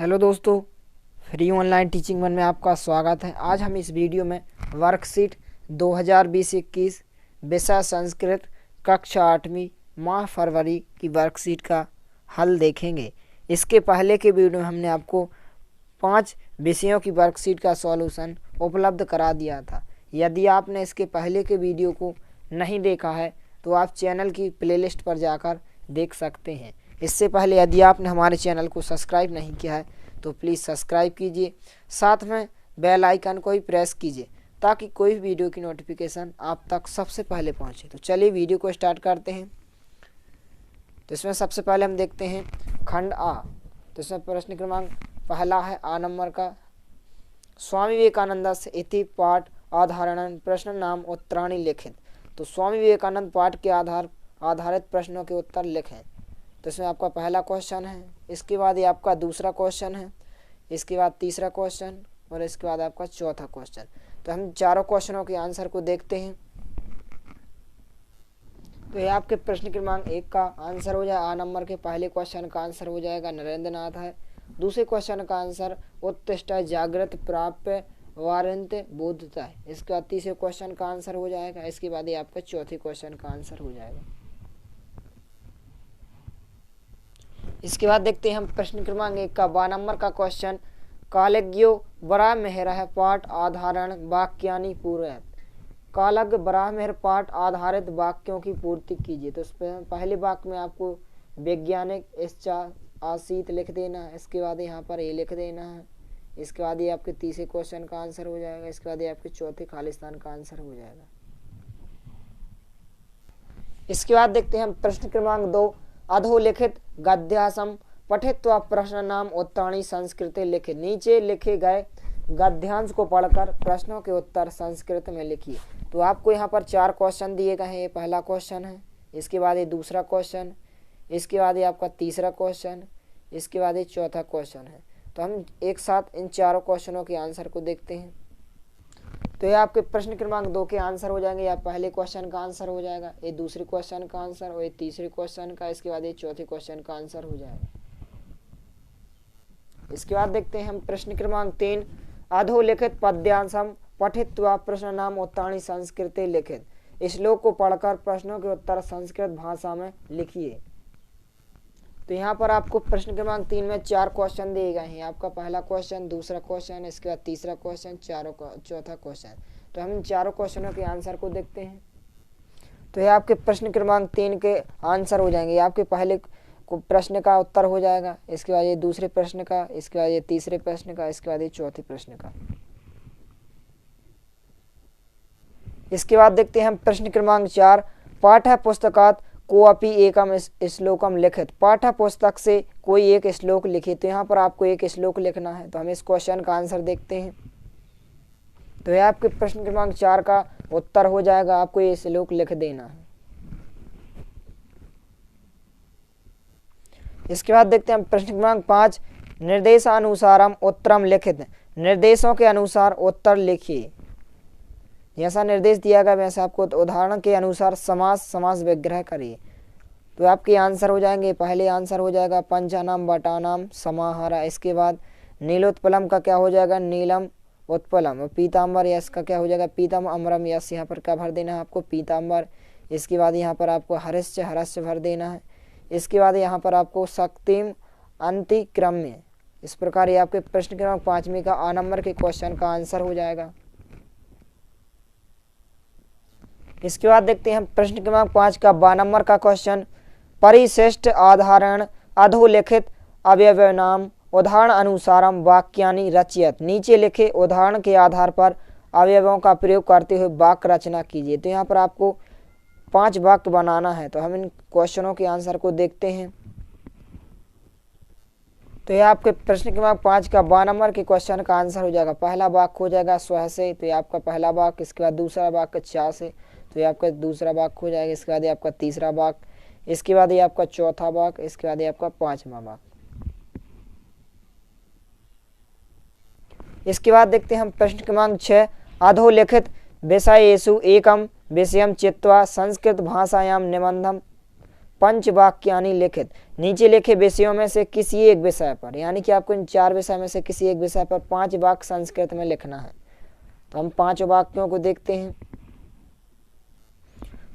Hello दोस्तों, free online teaching one में आपका स्वागत है। आज हम इस वीडियो में वर्कशीट 2020-21 विषय संस्कृत कक्षा 8वीं माह फरवरी की वर्कशीट का हल देखेंगे। इसके पहले के वीडियो में हमने आपको 5 विषयों की वर्कशीट का सॉल्यूशन उपलब्ध करा दिया था। यदि आपने इसके पहले के वीडियो को नहीं देखा है तो आप चैनल की प्लेलिस्ट पर जाकर देख सकते हैं। इससे पहले यदि आपने हमारे चैनल को सब्सक्राइब नहीं किया है तो प्लीज़ सब्सक्राइब कीजिए, साथ में बेल आइकन को ही प्रेस कीजिए ताकि कोई वीडियो की नोटिफिकेशन आप तक सबसे पहले पहुंचे। तो चलिए वीडियो को स्टार्ट करते हैं। तो इसमें सबसे पहले हम देखते हैं खंड आ। तो इसमें प्रश्न क्रमांक पहला है आ नंबर का, स्वामी विवेकानंद से इति पाठ आधारण प्रश्न नाम उत्तराणि लिखित। तो स्वामी विवेकानंद पाठ के आधारित प्रश्नों के उत्तर लिखें। तो इसमें आपका पहला क्वेश्चन है, इसके बाद ये आपका दूसरा क्वेश्चन है, इसके बाद तीसरा क्वेश्चन और इसके बाद आपका चौथा क्वेश्चन। तो हम चारों क्वेश्चनों के आंसर को देखते हैं। तो ये आपके प्रश्न क्रमांक 1 का आंसर हो जाएगा, आ नंबर के पहले क्वेश्चन का आंसर हो जाएगा नरेंद्र नाथ है। दूसरे क्वेश्चन का आंसर उत्तिष्ठ जागृत प्राप्य वारंत बोधता है। इसके बाद तीसरे क्वेश्चन का आंसर हो जाएगा। इसके बाद ये आपका चौथे क्वेश्चन का आंसर हो जाएगा। इसके बाद देखते हैं हम प्रश्न क्रमांक 1 का बा नंबर का क्वेश्चन, कालज्ञो बरा मेहर पाठ आधारण वाक्यानि पूरयत। कालज्ञ बरा मेहर पाठ आधारित वाक्यों की पूर्ति कीजिए। तो पहले वाक्य में आपको वैज्ञानिक इच्छा आसीत लिख देना है, इसके बाद यहाँ पर ये लिख देना है, इसके बाद ये आपके तीसरे क्वेश्चन का आंसर हो जाएगा, इसके बाद ये आपके चौथे खालिस्तान का आंसर हो जाएगा। इसके बाद देखते हैं हम प्रश्न क्रमांक 2, अधोलिखित गद्यांशम पठित्वा प्रश्न नाम उत्तराणि संस्कृते लिखित। नीचे लिखे गए गद्यांश को पढ़कर प्रश्नों के उत्तर संस्कृत में लिखिए। तो आपको यहाँ पर 4 क्वेश्चन दिए गए हैं। ये पहला क्वेश्चन है, इसके बाद ये दूसरा क्वेश्चन, इसके बाद ये आपका तीसरा क्वेश्चन, इसके बाद ये चौथा क्वेश्चन है। तो हम एक साथ इन चारों क्वेश्चनों के आंसर को देखते हैं। तो ये आपके प्रश्न क्रमांक 2 के आंसर हो जाएंगे, या पहले क्वेश्चन का आंसर हो जाएगा, ये दूसरे क्वेश्चन का आंसर और ये तीसरे क्वेश्चन का, इसके बाद ये चौथे क्वेश्चन का आंसर हो जाएगा। इसके बाद देखते हैं हम प्रश्न क्रमांक 3, अधोलिखित पद्यांशम पठित्वा प्रश्न नाम उत्तराणि संस्कृते लिखित। श्लोक को पढ़कर प्रश्नों के उत्तर संस्कृत भाषा में लिखिए। तो यहाँ पर आपको प्रश्न क्रमांक 3 में 4 क्वेश्चन दिए गए हैं। आपका पहला क्वेश्चन, दूसरा क्वेश्चन, इसके बाद तीसरा क्वेश्चन, चौथा क्वेश्चन। तो हम इन चारों क्वेश्चनों के आंसर को देखते हैं। तो ये आपके प्रश्न क्रमांक 3 के आंसर हो जाएंगे। आपके पहले प्रश्न का उत्तर हो जाएगा, इसके बाद ये दूसरे प्रश्न का, इसके बाद ये तीसरे प्रश्न का, इसके बाद ये चौथे प्रश्न का। इसके बाद देखते हैं हम प्रश्न क्रमांक 4, पाठ्य पुस्तकात को अपि एकम श्लोकम लिखित। पाठ्य पुस्तक से कोई एक श्लोक लिखिए। तो यहाँ पर आपको एक श्लोक लिखना है। तो हम इस क्वेश्चन का आंसर देखते हैं। तो यह आपके प्रश्न क्रमांक 4 का उत्तर हो जाएगा, आपको ये श्लोक लिख देना है। इसके बाद देखते हैं हम प्रश्न क्रमांक 5, निर्देशानुसारम उत्तरम लिखित। निर्देशों के अनुसार उत्तर लिखिए। जैसा निर्देश दिया गया वैसे आपको उदाहरण के अनुसार समास विग्रह करिए। तो आपके आंसर हो जाएंगे, पहले आंसर हो जाएगा पंचानाम बटानाम समाहारा। इसके बाद नीलोत्पलम का क्या हो जाएगा, नीलम उत्पलम। और पीताम्बर यश का क्या हो जाएगा, पीतम अमरम यश। यहाँ पर क्या भर देना है आपको, पीताम्बर। इसके बाद यहाँ पर आपको हर्ष्य भर देना है। इसके बाद यहाँ पर आपको शक्तिम अंतिक्रम्य। इस प्रकार ये आपके प्रश्न क्रमांक 5वीं का आ नंबर के क्वेश्चन का आंसर हो जाएगा। इसके बाद देखते हैं हम प्रश्न क्रमांक 5 का बा नंबर का क्वेश्चन, परिशिष्ट आधारण अधोलिखित अवयव नाम उदाहरण अनुसारम वाक्यानि रचयत। नीचे लिखे उदाहरण के आधार पर अवयवों का प्रयोग करते हुए वाक्य रचना कीजिए। तो यहाँ पर आपको 5 वाक्य बनाना है। तो हम इन क्वेश्चनों के आंसर को देखते हैं। तो यह आपके प्रश्न क्रमांक 5 का बा नंबर के क्वेश्चन का आंसर हो जाएगा। पहला वाक्य हो जाएगा स्व से, तो ये आपका पहला वाक्य। इसके बाद दूसरा वाक्य चा से, तो ये आपका दूसरा वाक्य हो जाएगा। इसके बाद ये आपका तीसरा वाक्य, इसके बाद ये आपका चौथा वाक्य, इसके बाद ये आपका 5वां वाक्य। इसके बाद देखते हैं हम प्रश्न क्रमांक 6, अधोलिखित विषयेषु एकम विषयम चित्वा संस्कृत भाषायां निबंधम पंचवाक्यानि लिखित, नीचे लिखे विषयों में से किसी एक विषय पर, यानी कि आपको इन 4 विषय में से किसी एक विषय पर 5 वाक्य संस्कृत में लिखना है। तो हम 5 वाक्यों को देखते हैं।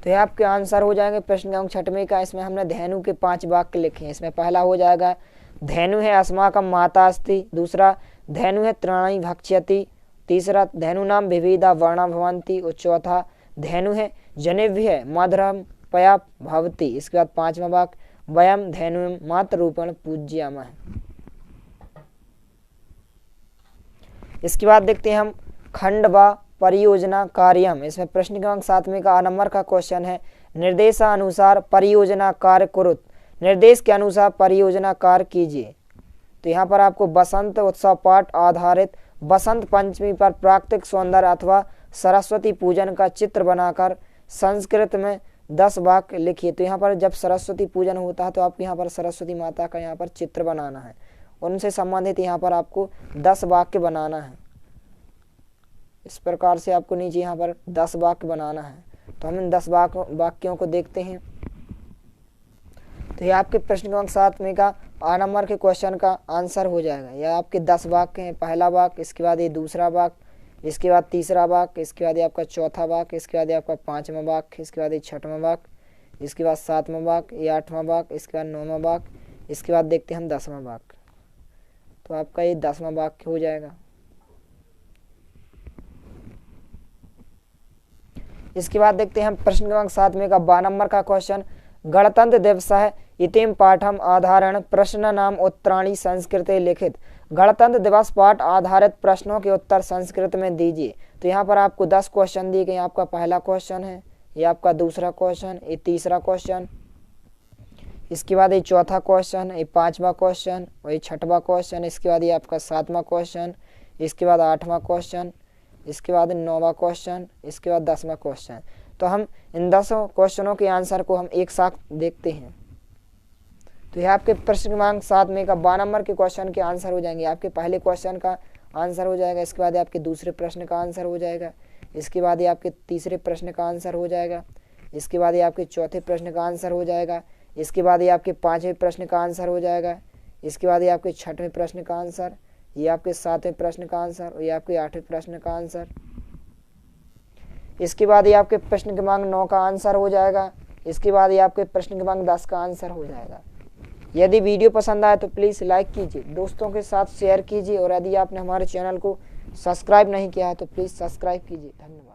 तो ये आपके आंसर हो जाएंगे प्रश्न क्रमांक 6वें का। इसमें हमने धेनु के 5 वाक्य लिखे हैं। इसमें पहला हो जाएगा धेनु है अस्माकं माता अस्ति, दूसरा धेनु है तृणानि भक्ष्यति, तीसरा धेनु नाम विविधा वर्णा भवन्ति और चौथा धेनु है जनेभ्यः मधुरं पया भवति। इसके बाद 5वां वाक्य वयं धेनुं मातृरूपेण पूज्यामः। इसके बाद देखते हैं हम खंड व परियोजना कार्यम। इसमें प्रश्न क्रमांक 7वें का 8 नंबर का क्वेश्चन है निर्देशानुसार परियोजना कार्य कुरुत, निर्देश के अनुसार परियोजना कार्य कीजिए। तो यहाँ पर आपको बसंत उत्सव पाठ आधारित बसंत पंचमी पर प्राकृतिक सौंदर्य अथवा सरस्वती पूजन का चित्र बनाकर संस्कृत में 10 वाक्य लिखिए। तो यहाँ पर जब सरस्वती पूजन होता है तो आपको यहाँ पर सरस्वती माता का यहाँ पर चित्र बनाना है, उनसे संबंधित यहाँ पर आपको 10 वाक्य बनाना है। इस प्रकार से आपको नीचे यहाँ पर 10 वाक्य बनाना है। तो हम इन 10 वाक्यों को देखते हैं। तो ये आपके प्रश्न क्रमांक 7 का 8 नंबर के क्वेश्चन का आंसर हो जाएगा। यह आपके 10 वाक्य हैं। पहला वाक्य, इसके बाद ये दूसरा वाक्य, इसके बाद तीसरा वाक्य, इसके बाद ये आपका चौथा वाक्य, इसके बाद ये आपका 5वां वाक्य, इसके बाद ये 6वां वाक्य, इसके बाद 7वां वाक्य, ये 8वां वाक्य, इसके बाद 9वां वाक्य, इसके बाद देखते हैं हम 10वां वाक्य। तो आपका ये 10वां वाक्य हो जाएगा। इसके बाद देखते हैं हम प्रश्न क्रमांक 7 का 12 नंबर का क्वेश्चन गणतंत्र दिवसः इतिम पाठम आधारण प्रश्न नाम उत्तराणि संस्कृते लिखित। गणतंत्र दिवस पाठ आधारित प्रश्नों के उत्तर संस्कृत में दीजिए। तो यहाँ पर आपको 10 क्वेश्चन दिए गए। आपका पहला क्वेश्चन है, ये आपका दूसरा क्वेश्चन, ये तीसरा क्वेश्चन, इसके बाद ये चौथा क्वेश्चन, ये 5वां क्वेश्चन और ये 6वां क्वेश्चन, इसके बाद ये आपका 7वां क्वेश्चन, इसके बाद 8वां क्वेश्चन, इसके बाद 9वां क्वेश्चन, इसके बाद 10वां क्वेश्चन। तो हम इन 10 क्वेश्चनों के आंसर को हम एक साथ देखते हैं। तो यह आपके प्रश्न क्रमांक 7 का 12 नंबर के क्वेश्चन के आंसर हो जाएंगे। आपके पहले क्वेश्चन का आंसर हो जाएगा, इसके बाद आपके दूसरे प्रश्न का आंसर हो जाएगा, इसके बाद ये आपके तीसरे प्रश्न का आंसर हो जाएगा, इसके बाद ये आपके चौथे प्रश्न का आंसर हो जाएगा, इसके बाद ये आपके 5वें प्रश्न का आंसर हो जाएगा, इसके बाद ये आपके 6वें प्रश्न का आंसर, ये आपके 7वें प्रश्न का आंसर और ये आपके 8वें प्रश्न का आंसर। इसके बाद ये आपके प्रश्न क्रमांक 9 का आंसर हो जाएगा। इसके बाद ये आपके प्रश्न क्रमांक 10 का आंसर हो जाएगा। यदि वीडियो पसंद आए तो प्लीज़ लाइक कीजिए, दोस्तों के साथ शेयर कीजिए और यदि आपने हमारे चैनल को सब्सक्राइब नहीं किया है तो प्लीज़ सब्सक्राइब कीजिए। धन्यवाद।